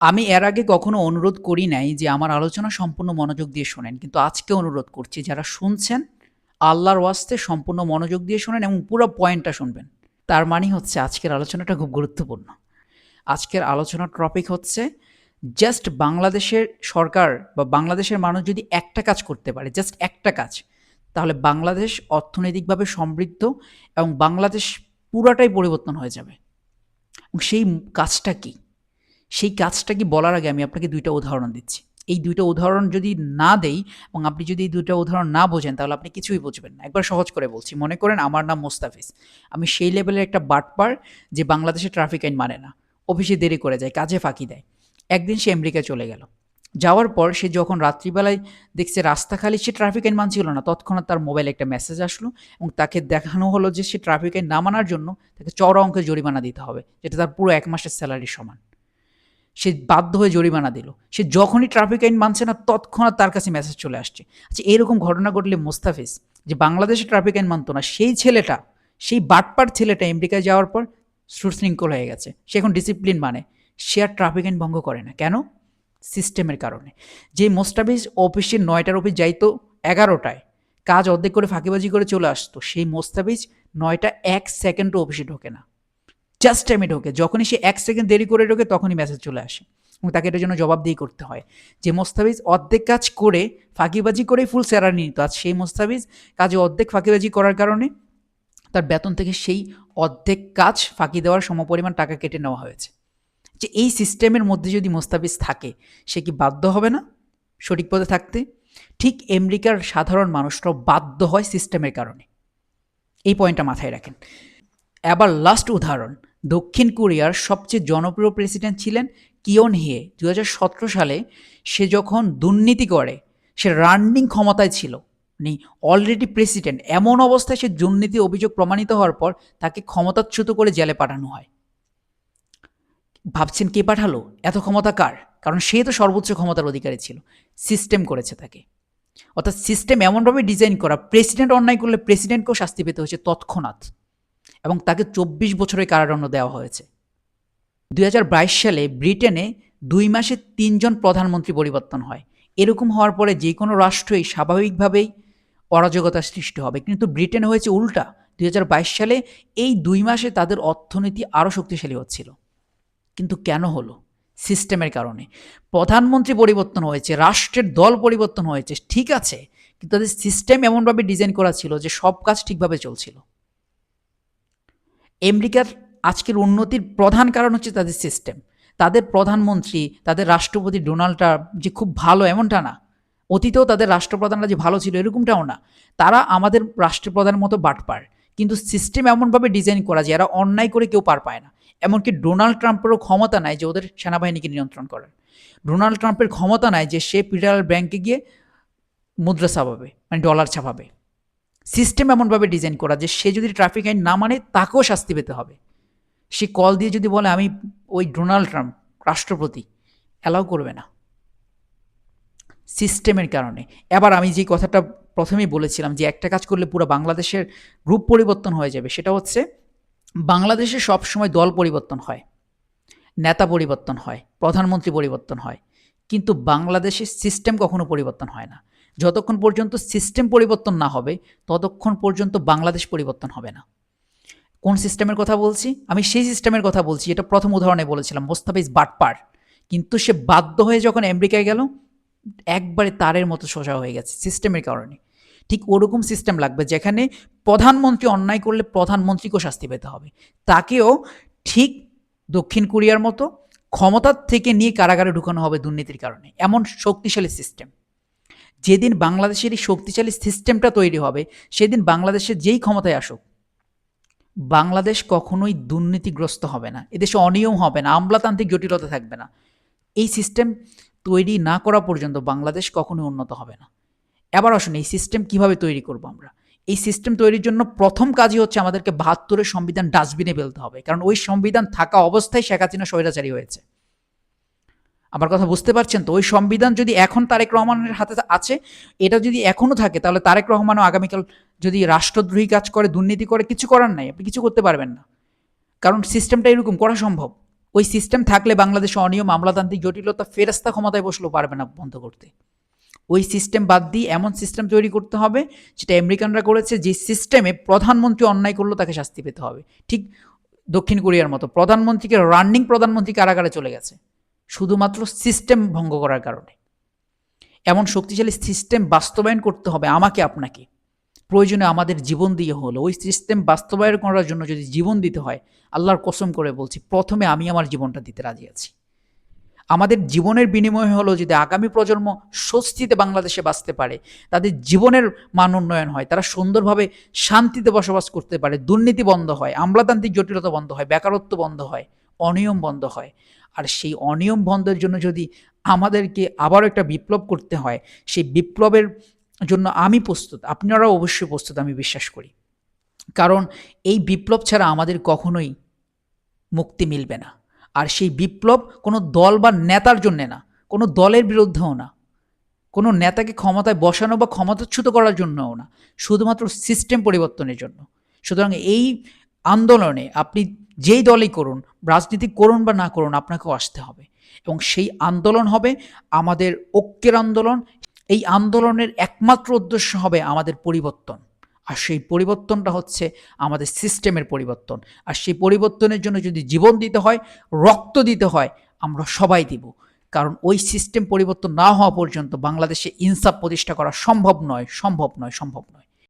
আমি এর আগে কখনো অনুরোধ করি নাই যে আমার আলোচনা সম্পূর্ণ মনোযোগ দিয়ে শোনেন। কিন্তু আজকে অনুরোধ করছি যারা শুনছেন, আল্লাহর ওয়াস্তে সম্পূর্ণ মনোযোগ দিয়ে শোনেন এবং পুরো পয়েন্টটা শুনবেন। তার মানে হচ্ছে আজকের আলোচনাটা খুব গুরুত্বপূর্ণ। আজকের আলোচনার টপিক হচ্ছে জাস্ট বাংলাদেশের সরকার বা বাংলাদেশের মানুষ যদি একটা কাজ করতে পারে, জাস্ট একটা কাজ, তাহলে বাংলাদেশ অর্থনৈতিকভাবে সমৃদ্ধ এবং বাংলাদেশ পুরাটাই পরিবর্তন হয়ে যাবে। এবং সেই কাজটা কী? সেই কাজটা কি বলার আগে আমি আপনাকে ২ টা উদাহরণ দিচ্ছি। এই ২ টা উদাহরণ যদি না দেই এবং আপনি যদি এই ২ টা উদাহরণ না বোঝেন তাহলে আপনি কিছুই বুঝবেন না। একবার সহজ করে বলছি। মনে করেন আমার নাম মোস্তাফিজ। আমি সেই লেভেলের একটা বাটপার যে বাংলাদেশে ট্রাফিক আইন মানে না। অফিসে দেরি করে যায়, কাজে ফাঁকি দেয়। একদিন সে আমেরিকায় চলে গেল। যাওয়ার পর সে যখন রাত্রিবেলায় দেখছে রাস্তা খালি, সে ট্রাফিক আইন মানছিল না। তৎক্ষণাৎ তার মোবাইলে একটা মেসেজ আসলো এবং তাকে দেখানো হলো যে সে ট্রাফিক আইন না মানার জন্য তাকে চড়া অঙ্কের জরিমানা দিতে হবে, যেটা তার পুরো ১ মাসের স্যালারির সমান। সে বাধ্য হয়ে জরিমানা দিল। সে যখনই ট্রাফিক আইন মানছে না তৎক্ষণাৎ তার কাছে মেসেজ চলে আসছে। আচ্ছা, এরকম ঘটনা ঘটলে মোস্তাফিজ যে বাংলাদেশে ট্রাফিক আইন মানত না, সেই ছেলেটা, সেই বাটপার ছেলেটা আমেরিকায় যাওয়ার পর সুশৃঙ্খল হয়ে গেছে। সে এখন ডিসিপ্লিন মানে। সে আর ট্রাফিক আইন ভঙ্গ করে না। কেন? সিস্টেমের কারণে। যে মোস্তাফিজ অফিসে ৯টার অফিস যাইতো ১১টায়, কাজ অর্ধেক করে ফাঁকিবাজি করে চলে আসতো, সেই মোস্তাফিজ ৯টা ১ সেকেন্ডও অফিসে ঢোকে না। জাস্ট টাইমে ঢোকে। যখনই সে ১ সেকেন্ড দেরি করে ঢোকে তখনই মেসেজ চলে আসে এবং তাকে এটার জন্য জবাবদিহি করতে হয়। যে মোস্তাফিজ অর্ধেক কাজ করে ফাঁকিবাজি করেই ফুল স্যালারি নিত, আজ সেই মোস্তাফিজ কাজে অর্ধেক ফাঁকিবাজি করার কারণে তার বেতন থেকে সেই অর্ধেক কাজ ফাঁকি দেওয়ার সমপরিমাণ টাকা কেটে নেওয়া হয়েছে। যে এই সিস্টেমের মধ্যে যদি মোস্তাফিজ থাকে, সে কি বাধ্য হবে না সঠিক পথে থাকতে? ঠিক আমেরিকার সাধারণ মানুষরাও বাধ্য হয় সিস্টেমের কারণে। এই পয়েন্টটা মাথায় রাখেন। এবার লাস্ট উদাহরণ, দক্ষিণ কোরিয়ার সবচেয়ে জনপ্রিয় প্রেসিডেন্ট ছিলেন কিয়ন হে। ২০১৭ সালে সে যখন দুর্নীতি করে, সে রানিং ক্ষমতায় ছিল, মানে অলরেডি প্রেসিডেন্ট, এমন অবস্থায় সে দুর্নীতি অভিযোগ প্রমাণিত হওয়ার পর তাকে ক্ষমতাচ্যুত করে জেলে পাঠানো হয়। ভাবছেন কে পাঠালো? এত ক্ষমতা কার? কারণ সে তো সর্বোচ্চ ক্ষমতার অধিকারী ছিল। সিস্টেম করেছে তাকে। অর্থাৎ সিস্টেম এমনভাবে ডিজাইন করা, প্রেসিডেন্ট অন্যায় করলে প্রেসিডেন্টকেও শাস্তি পেতে হয়েছে তৎক্ষণাৎ এবং তাকে ২৪ বছরের কারাদণ্ড দেওয়া হয়েছে। ২০২২ সালে ব্রিটেনে ২ মাসে ৩ জন প্রধানমন্ত্রী পরিবর্তন হয়। এরকম হওয়ার পরে যে কোনো রাষ্ট্রই স্বাভাবিকভাবেই অরাজকতার সৃষ্টি হবে, কিন্তু ব্রিটেনে হয়েছে উল্টা। ২০২২ সালে এই ২ মাসে তাদের অর্থনীতি আরও শক্তিশালী হচ্ছিল। কিন্তু কেন হলো? সিস্টেমের কারণে। প্রধানমন্ত্রী পরিবর্তন হয়েছে, রাষ্ট্রের দল পরিবর্তন হয়েছে, ঠিক আছে, কিন্তু তাদের সিস্টেম এমনভাবে ডিজাইন করা ছিল যে সব কাজ ঠিকভাবে চলছিল। আমেরিকার আজকের উন্নতির প্রধান কারণ হচ্ছে তাদের সিস্টেম। তাদের প্রধানমন্ত্রী, তাদের রাষ্ট্রপতি ডোনাল্ড ট্রাম্প যে খুব ভালো এমনটা না। অতীতেও তাদের রাষ্ট্রপ্রধানরা যে ভালো ছিল এরকমটাও না। তারা আমাদের রাষ্ট্রপ্রধানের মতো বাটপার। কিন্তু সিস্টেম এমনভাবে ডিজাইন করা যে এরা অন্যায় করে কেউ পার পায় না। এমনকি ডোনাল্ড ট্রাম্পেরও ক্ষমতা নাই যে ওদের সেনাবাহিনীকে নিয়ন্ত্রণ করেন। ডোনাল্ড ট্রাম্পের ক্ষমতা নাই যে সে ফেডারেল ব্যাংকে গিয়ে মুদ্রা ছাপাবে, মানে ডলার ছাপাবে। সিস্টেম এমনভাবে ডিজাইন করা যে সে যদি ট্রাফিক আইন না মানে তাকেও শাস্তি পেতে হবে। সে কল দিয়ে যদি বলে আমি ওই ডোনাল্ড ট্রাম্প রাষ্ট্রপতি, অ্যালাউ করবে না সিস্টেমের কারণে। এবার আমি যে কথাটা প্রথমেই বলেছিলাম যে একটা কাজ করলে পুরো বাংলাদেশের রূপ পরিবর্তন হয়ে যাবে, সেটা হচ্ছে বাংলাদেশে সবসময় দল পরিবর্তন হয়, নেতা পরিবর্তন হয়, প্রধানমন্ত্রী পরিবর্তন হয়, কিন্তু বাংলাদেশের সিস্টেম কখনো পরিবর্তন হয় না। যতক্ষণ পর্যন্ত সিস্টেম পরিবর্তন না হবে ততক্ষণ পর্যন্ত বাংলাদেশ পরিবর্তন হবে না। কোন সিস্টেমের কথা বলছি? আমি সেই সিস্টেমের কথা বলছি এটা প্রথম উদাহরণে বলেছিলাম, মোস্তাফিজ বাটপার। কিন্তু সে বাধ্য হয়ে যখন আমেরিকায় গেল, একবারে তারের মতো সোজা হয়ে গেছে সিস্টেমের কারণে। ঠিক ওরকম সিস্টেম লাগবে যেখানে প্রধানমন্ত্রী অন্যায় করলে প্রধানমন্ত্রীকেও শাস্তি পেতে হবে, তাকেও ঠিক দক্ষিণ কোরিয়ার মতো ক্ষমতার থেকে নিয়ে কারাগারে ঢুকানো হবে দুর্নীতির কারণে। এমন শক্তিশালী সিস্টেম। যেদিন বাংলাদেশের এই শক্তিশালী সিস্টেমটা তৈরি হবে, সেদিন বাংলাদেশের যেই ক্ষমতায় আসুক, বাংলাদেশ কখনোই দুর্নীতিগ্রস্ত হবে না, এদেশে অনিয়ম হবে না, আমলাতান্ত্রিক জটিলতা থাকবে না। এই সিস্টেম তৈরি না করা পর্যন্ত বাংলাদেশ কখনোই উন্নত হবে না। এবার আসুন এই সিস্টেম কিভাবে তৈরি করব আমরা। এই সিস্টেম তৈরির জন্য প্রথম কাজই হচ্ছে আমাদেরকে ৭২-এর সংবিধান ডাস্টবিনে ফেলতে হবে, কারণ ওই সংবিধান থাকা অবস্থায় শেখ হাসিনা স্বৈরাচারী হয়েছে। আমার কথা বুঝতে পারছেন তো? ওই সংবিধান যদি এখন তারেক রহমানের হাতে আছে, এটা যদি এখনও থাকে, তাহলে তারেক রহমানও আগামীকাল যদি রাষ্ট্রদ্রোহী কাজ করে, দুর্নীতি করে, কিছু করার নাই, আপনি কিছু করতে পারবেন না, কারণ সিস্টেমটা এরকম করা সম্ভব। ওই সিস্টেম থাকলে বাংলাদেশে অনিয়ম, আমলাতান্ত্রিক জটিলতা ফেরেস্তা ক্ষমতায় বসলেও পারবে না বন্ধ করতে। ওই সিস্টেম বাদ দিয়ে এমন সিস্টেম তৈরি করতে হবে যেটা আমেরিকানরা করেছে, যে সিস্টেমে প্রধানমন্ত্রী অন্যায় করলেও তাকে শাস্তি পেতে হবে। ঠিক দক্ষিণ কোরিয়ার মতো প্রধানমন্ত্রীকে, রানিং প্রধানমন্ত্রী কারাগারে চলে গেছে শুধুমাত্র সিস্টেম ভঙ্গ করার কারণে। এমন শক্তিশালী সিস্টেম বাস্তবায়ন করতে হবে আমাকে আপনাকে, প্রয়োজনে আমাদের জীবন দিয়ে হলো। ওই সিস্টেম বাস্তবায়ন করার জন্য যদি জীবন দিতে হয়, আল্লাহর কসম করে বলছি, প্রথমে আমি আমার জীবনটা দিতে রাজি আছি। আমাদের জীবনের বিনিময় হলো যদি আগামী প্রজন্ম স্বস্তিতে বাংলাদেশে বাঁচতে পারে, তাদের জীবনের মান উন্নয়ন হয়, তারা সুন্দরভাবে শান্তিতে বসবাস করতে পারে, দুর্নীতি বন্ধ হয়, আমলাতান্ত্রিক জটিলতা বন্ধ হয়, বেকারত্ব বন্ধ হয়, অনিয়ম বন্ধ হয়। আর সেই অনিয়ম বন্ধের জন্য যদি আমাদেরকে আবারও একটা বিপ্লব করতে হয়, সেই বিপ্লবের জন্য আমি প্রস্তুত, আপনারাও অবশ্যই প্রস্তুত, আমি বিশ্বাস করি। কারণ এই বিপ্লব ছাড়া আমাদের কখনোই মুক্তি মিলবে না। আর সেই বিপ্লব কোনো দল বা নেতার জন্যে না, কোনো দলের বিরুদ্ধেও না, কোনো নেতাকে ক্ষমতায় বসানো বা ক্ষমতাচ্যুত করার জন্যও না, শুধুমাত্র সিস্টেম পরিবর্তনের জন্য। সুতরাং এই আন্দোলনে আপনি যেই দলই করুন, রাজনীতি করুন বা না করুন, আপনাকেও আসতে হবে। এবং সেই আন্দোলন হবে আমাদের ঐক্যের আন্দোলন। এই আন্দোলনের একমাত্র উদ্দেশ্য হবে আমাদের পরিবর্তন। আর সেই পরিবর্তনটা হচ্ছে আমাদের সিস্টেমের পরিবর্তন। আর সেই পরিবর্তনের জন্য যদি জীবন দিতে হয়, রক্ত দিতে হয়, আমরা সবাই দিব। কারণ ওই সিস্টেম পরিবর্তন না হওয়া পর্যন্ত বাংলাদেশে ইনসাফ প্রতিষ্ঠা করা সম্ভব নয়, সম্ভব নয়, সম্ভব নয়।